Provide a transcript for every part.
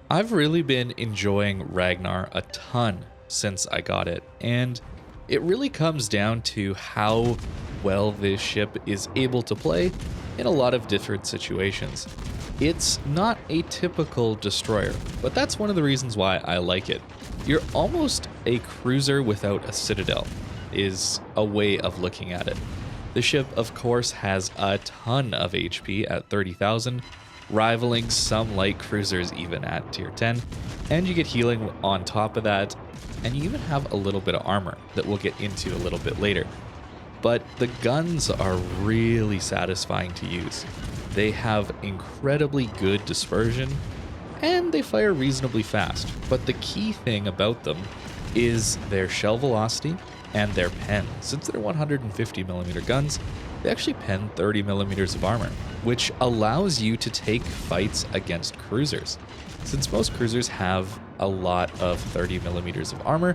I've really been enjoying Ragnar a ton since I got it, and it really comes down to how well this ship is able to play in a lot of different situations. It's not a typical destroyer, but that's one of the reasons why I like it. You're almost a cruiser without a citadel, is a way of looking at it. The ship, of course, has a ton of HP at 30,000, rivaling some light cruisers even at tier 10, and you get healing on top of that, and you even have a little bit of armor that we'll get into a little bit later. But the guns are really satisfying to use. They have incredibly good dispersion, and they fire reasonably fast, but the key thing about them is their shell velocity and their pen. Since they're 150mm guns, they actually pen 30mm of armor, which allows you to take fights against cruisers. Since most cruisers have a lot of 30mm of armor,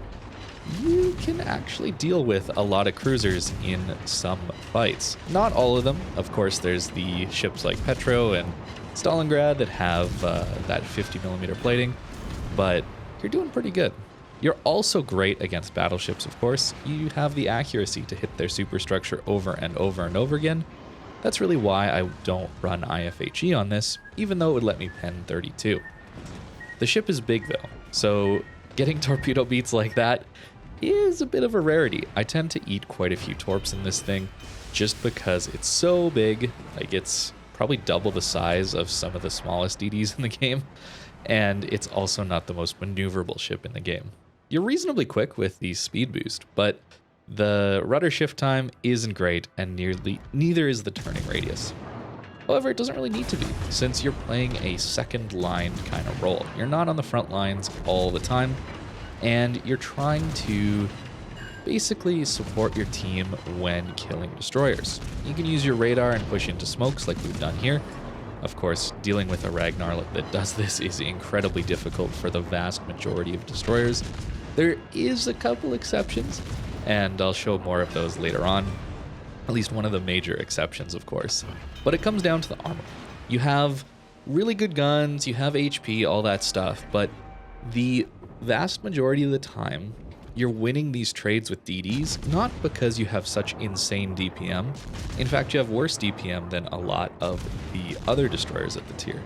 you can actually deal with a lot of cruisers in some fights. Not all of them. Of course, there's the ships like Petro and Stalingrad that have that 50mm plating, but you're doing pretty good. You're also great against battleships, of course. You have the accuracy to hit their superstructure over and over and over again. That's really why I don't run IFHE on this, even though it would let me pen 32. The ship is big though, so getting torpedo beats like that is a bit of a rarity. I tend to eat quite a few torps in this thing just because it's so big. Like, it's probably double the size of some of the smallest DDs in the game, and it's also not the most maneuverable ship in the game. You're reasonably quick with the speed boost, but the rudder shift time isn't great, and neither is the turning radius. However, it doesn't really need to be, since you're playing a second line kind of role. You're not on the front lines all the time, and you're trying to basically support your team when killing destroyers. You can use your radar and push into smokes like we've done here. Of course, dealing with a Ragnar that does this is incredibly difficult for the vast majority of destroyers. There is a couple exceptions, and I'll show more of those later on. At least one of the major exceptions, of course. But it comes down to the armor. You have really good guns, you have HP, all that stuff, but the vast majority of the time, you're winning these trades with DDs, not because you have such insane DPM. In fact, you have worse DPM than a lot of the other destroyers at the tier.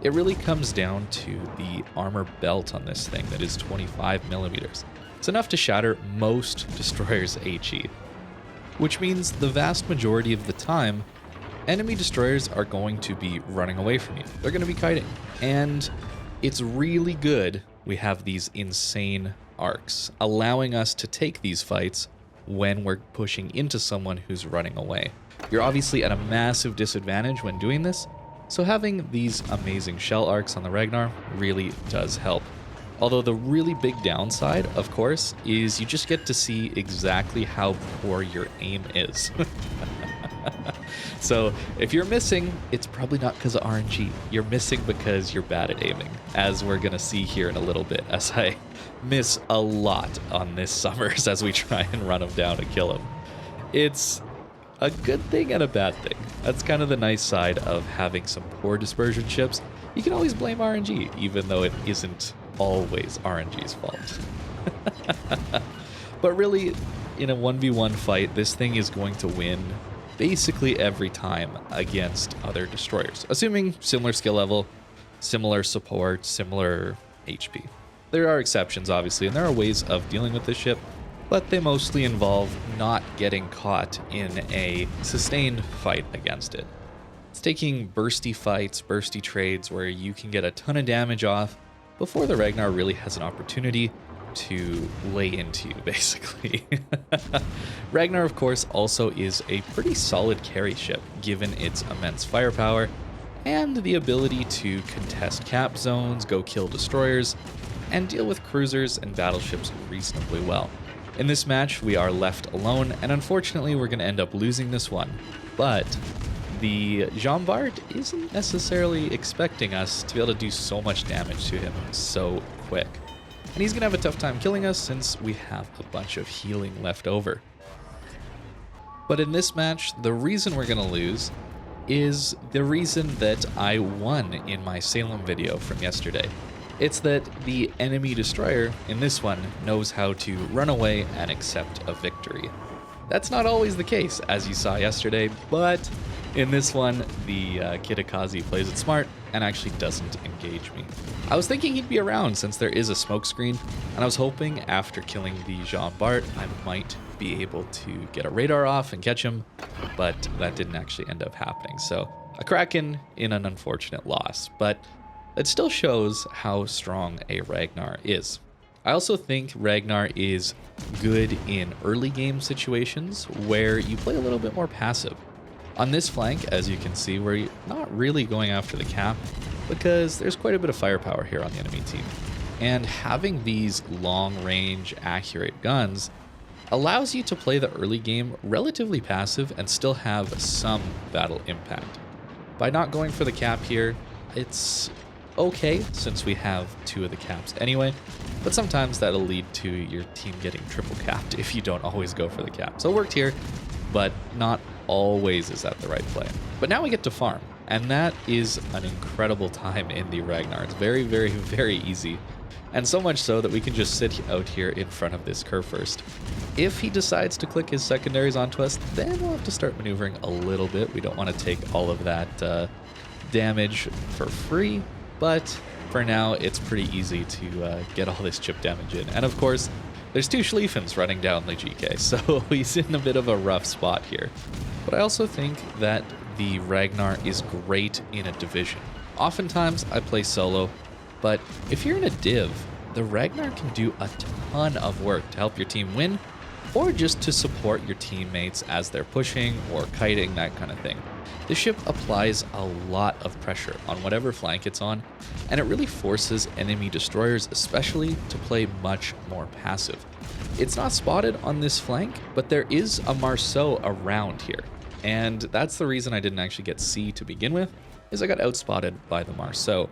It really comes down to the armor belt on this thing that is 25mm. It's enough to shatter most destroyers' HE, which means the vast majority of the time, enemy destroyers are going to be running away from you. They're going to be kiting. And it's really good we have these insane arcs, allowing us to take these fights when we're pushing into someone who's running away. You're obviously at a massive disadvantage when doing this, so having these amazing shell arcs on the Ragnar really does help. Although the really big downside, of course, is you just get to see exactly how poor your aim is. So if you're missing, it's probably not because of RNG. You're missing because you're bad at aiming, as we're going to see here in a little bit, as I miss a lot on this Summers as we try and run him down and kill him. It's a good thing and a bad thing. That's kind of the nice side of having some poor dispersion ships. You can always blame RNG, even though it isn't always RNG's fault. But really, in a 1v1 fight, this thing is going to win basically every time against other destroyers, assuming similar skill level, similar support, similar HP. There are exceptions, obviously, and there are ways of dealing with this ship, but they mostly involve not getting caught in a sustained fight against it. It's taking bursty fights, bursty trades, where you can get a ton of damage off before the Ragnar really has an opportunity to lay into you, basically. Ragnar, of course, also is a pretty solid carry ship, given its immense firepower and the ability to contest cap zones, go kill destroyers, and deal with cruisers and battleships reasonably well. In this match, we are left alone, and unfortunately, we're going to end up losing this one. But the Jean Bart isn't necessarily expecting us to be able to do so much damage to him so quick. And he's going to have a tough time killing us since we have a bunch of healing left over. But in this match, the reason we're going to lose is the reason that I won in my Salem video from yesterday. It's that the enemy destroyer in this one knows how to run away and accept a victory. That's not always the case, as you saw yesterday, but in this one, the Kitakaze plays it smart and actually doesn't engage me. I was thinking he'd be around since there is a smoke screen, and I was hoping after killing the Jean Bart, I might be able to get a radar off and catch him, but that didn't actually end up happening. So a Kraken in an unfortunate loss, but it still shows how strong a Ragnar is. I also think Ragnar is good in early game situations where you play a little bit more passive. On this flank, as you can see, we're not really going after the cap because there's quite a bit of firepower here on the enemy team. And having these long-range, accurate guns allows you to play the early game relatively passive and still have some battle impact. By not going for the cap here, it's okay since we have 2 of the caps anyway, but sometimes that'll lead to your team getting triple capped if you don't always go for the cap. So it worked here, but not always is that the right play. But now we get to farm, and that is an incredible time in the Ragnar. It's very, very, very easy, and so much so that we can just sit out here in front of this curve first. If he decides to click his secondaries onto us, then we'll have to start maneuvering a little bit. We don't want to take all of that damage for free, but for now, it's pretty easy to get all this chip damage in. And of course, there's 2 Schlieffens running down the GK, so he's in a bit of a rough spot here. But I also think that the Ragnar is great in a division. Oftentimes, I play solo, but if you're in a div, the Ragnar can do a ton of work to help your team win, or just to support your teammates as they're pushing or kiting, that kind of thing. The ship applies a lot of pressure on whatever flank it's on, and it really forces enemy destroyers especially to play much more passive. It's not spotted on this flank, but there is a Marceau around here, and that's the reason I didn't actually get C to begin with, is I got outspotted by the Marceau.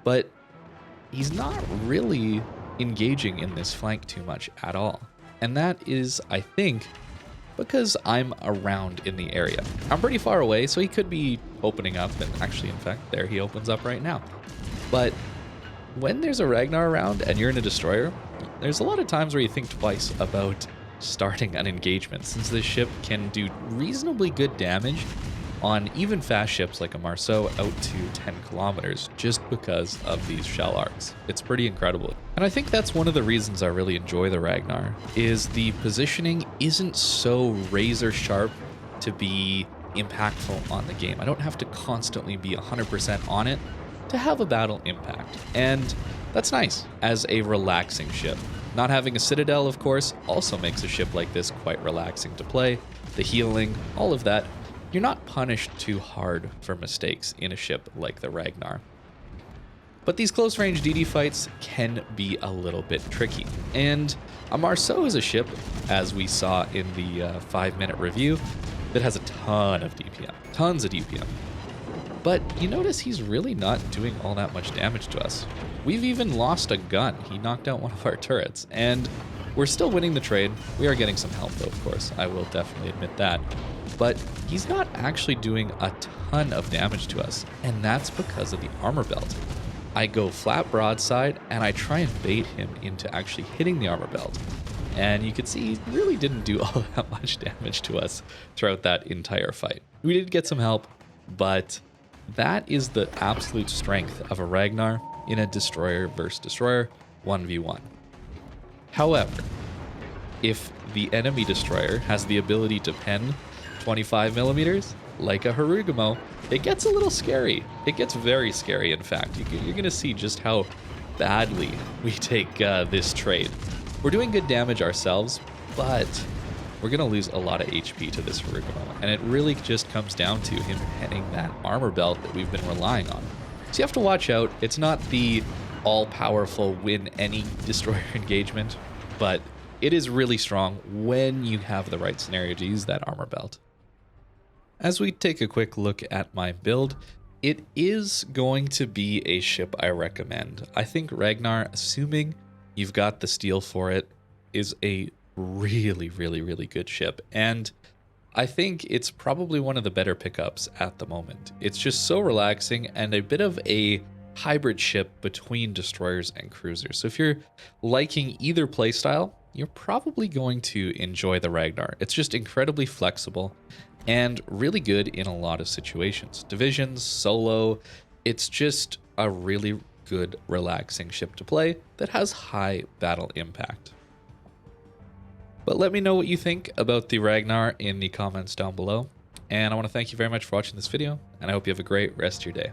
But he's not really engaging in this flank too much at all, and that is, I think, because I'm around in the area. I'm pretty far away, so he could be opening up, and actually, in fact, there he opens up right now. But when there's a Ragnar around and you're in a destroyer, there's a lot of times where you think twice about starting an engagement, since this ship can do reasonably good damage on even fast ships like a Marceau out to 10 kilometers just because of these shell arcs. It's pretty incredible. And I think that's one of the reasons I really enjoy the Ragnar, is the positioning isn't so razor sharp to be impactful on the game. I don't have to constantly be 100% on it to have a battle impact. And that's nice as a relaxing ship. Not having a citadel, of course, also makes a ship like this quite relaxing to play. The healing, all of that. You're not punished too hard for mistakes in a ship like the Ragnar. But these close-range DD fights can be a little bit tricky. And a Marceau is a ship, as we saw in the 5-minute review, that has a ton of DPM. Tons of DPM. But you notice he's really not doing all that much damage to us. We've even lost a gun. He knocked out one of our turrets. And we're still winning the trade. We are getting some help, though, of course. I will definitely admit that. But he's not actually doing a ton of damage to us, and that's because of the armor belt. I go flat broadside, and I try and bait him into actually hitting the armor belt. And you can see he really didn't do all that much damage to us throughout that entire fight. We did get some help, but that is the absolute strength of a Ragnar in a destroyer versus destroyer 1v1. However, if the enemy destroyer has the ability to pen 25 millimeters, like a Harugumo, it gets a little scary. It gets very scary, in fact. You're going to see just how badly we take this trade. We're doing good damage ourselves, but we're going to lose a lot of HP to this Harugumo, and it really just comes down to him penning that armor belt that we've been relying on. So you have to watch out. It's not the all-powerful win any destroyer engagement, but it is really strong when you have the right scenario to use that armor belt. As we take a quick look at my build, it is going to be a ship I recommend. I think Ragnar, assuming you've got the steel for it, is a really, really, really good ship. And I think it's probably one of the better pickups at the moment. It's just so relaxing and a bit of a hybrid ship between destroyers and cruisers. So if you're liking either playstyle, you're probably going to enjoy the Ragnar. It's just incredibly flexible and really good in a lot of situations. Divisions, solo, it's just a really good, relaxing ship to play that has high battle impact. But let me know what you think about the Ragnar in the comments down below. And I want to thank you very much for watching this video, and I hope you have a great rest of your day.